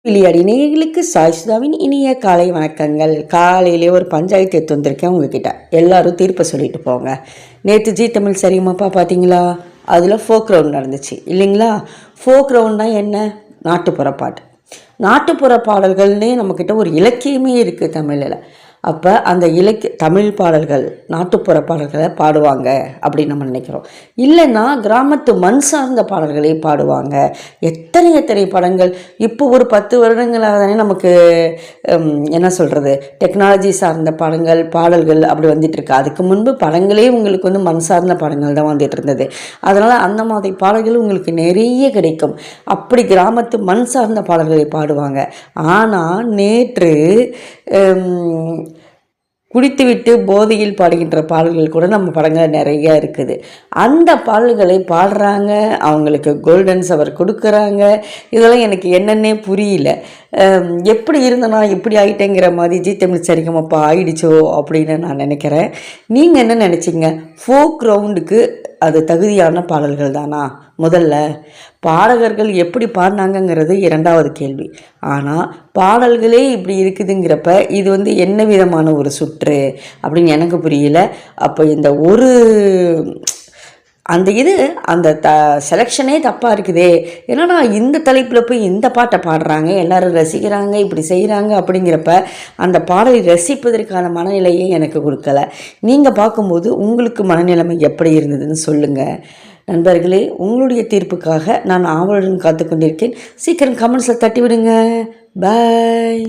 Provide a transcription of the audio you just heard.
விளையாடி நேயர்களுக்கு சாய்சுதாவின் இனிய காலை வணக்கங்கள். காலையிலே ஒரு பஞ்சாயத்து எடுத்து வந்திருக்கேன் உங்ககிட்ட. எல்லாரும் தீர்ப்பை சொல்லிட்டு போங்க. நேற்று ஜி தமிழ் சரிகமாப்பா பார்த்தீங்களா? அதில் ஃபோக் ரவுண்ட் நடந்துச்சு இல்லைங்களா? ஃபோக் ரவுண்ட்னா என்ன? நாட்டுப்புற பாட்டு. நாட்டுப்புற பாடல்கள்னே நம்மக்கிட்ட ஒரு இலக்கியமே இருக்குது தமிழில். அப்போ அந்த தமிழ் பாடல்கள் நாட்டுப்புற பாடல்களை பாடுவாங்க அப்படின்னு நம்ம நினைக்கிறோம். இல்லைன்னா கிராமத்து மண் சார்ந்த பாடல்களே பாடுவாங்க. எத்தனை படங்கள் இப்போ ஒரு 10 வருடங்களாக தானே நமக்கு என்ன சொல்கிறது, டெக்னாலஜி சார்ந்த பாடல்கள் அப்படி வந்துட்டுருக்கு. அதுக்கு முன்பு படங்களே உங்களுக்கு மண் சார்ந்த படங்கள் தான் வந்துட்டு இருந்தது. அதனால் அந்த மாதிரி பாடல்கள் உங்களுக்கு நிறைய கிடைக்கும். அப்படி கிராமத்து மண் சார்ந்த பாடல்களை பாடுவாங்க. ஆனால் நேற்று குடித்துவிட்டு போதையில் பாடுகின்ற பாடல்கள் கூட நம்ம படங்கள் நிறையா இருக்குது. அந்த பாடல்களை பாடுறாங்க, அவங்களுக்கு கோல்டன் ஷவர் கொடுக்குறாங்க. இதெல்லாம் எனக்கு என்னென்னே புரியல. எப்படி இருந்தனா இப்படி ஆகிட்டேங்கிற மாதிரி ஜி தமிழ் சரிகமாப்பா ஆயிடுச்சோ அப்படின்னு நான் நினைக்கிறேன். நீங்கள் என்ன நினச்சிங்க? ஃபோக் ரவுண்டுக்கு அது தகுதியான பாடல்கள் தானா? முதல்ல பாடகர்கள் எப்படி பாடினாங்கங்கிறது இரண்டாவது கேள்வி. ஆனால் பாடல்களே இப்படி இருக்குதுங்கிறப்ப இது என்ன விதமான ஒரு சுற்று அப்படின்னு எனக்கு புரியல. அப்போ இந்த ஒரு அந்த செலெக்ஷனே தப்பாக இருக்குதே. ஏன்னா இந்த தலைப்பில் போய் இந்த பாட்டை பாடுறாங்க, எல்லோரும் ரசிக்கிறாங்க, இப்படி செய்கிறாங்க அப்படிங்கிறப்ப அந்த பாடலை ரசிப்பதற்கான மனநிலையை எனக்கு கொடுக்கல. நீங்கள் பார்க்கும்போது உங்களுக்கு மனநிலைமை எப்படி இருந்ததுன்னு சொல்லுங்கள் நண்பர்களே. உங்களுடைய தீர்ப்புக்காக நான் ஆவலுடன் காத்து கொண்டிருக்கேன். சீக்கிரம் கமெண்ட்ஸில் தட்டி விடுங்க. பாய்.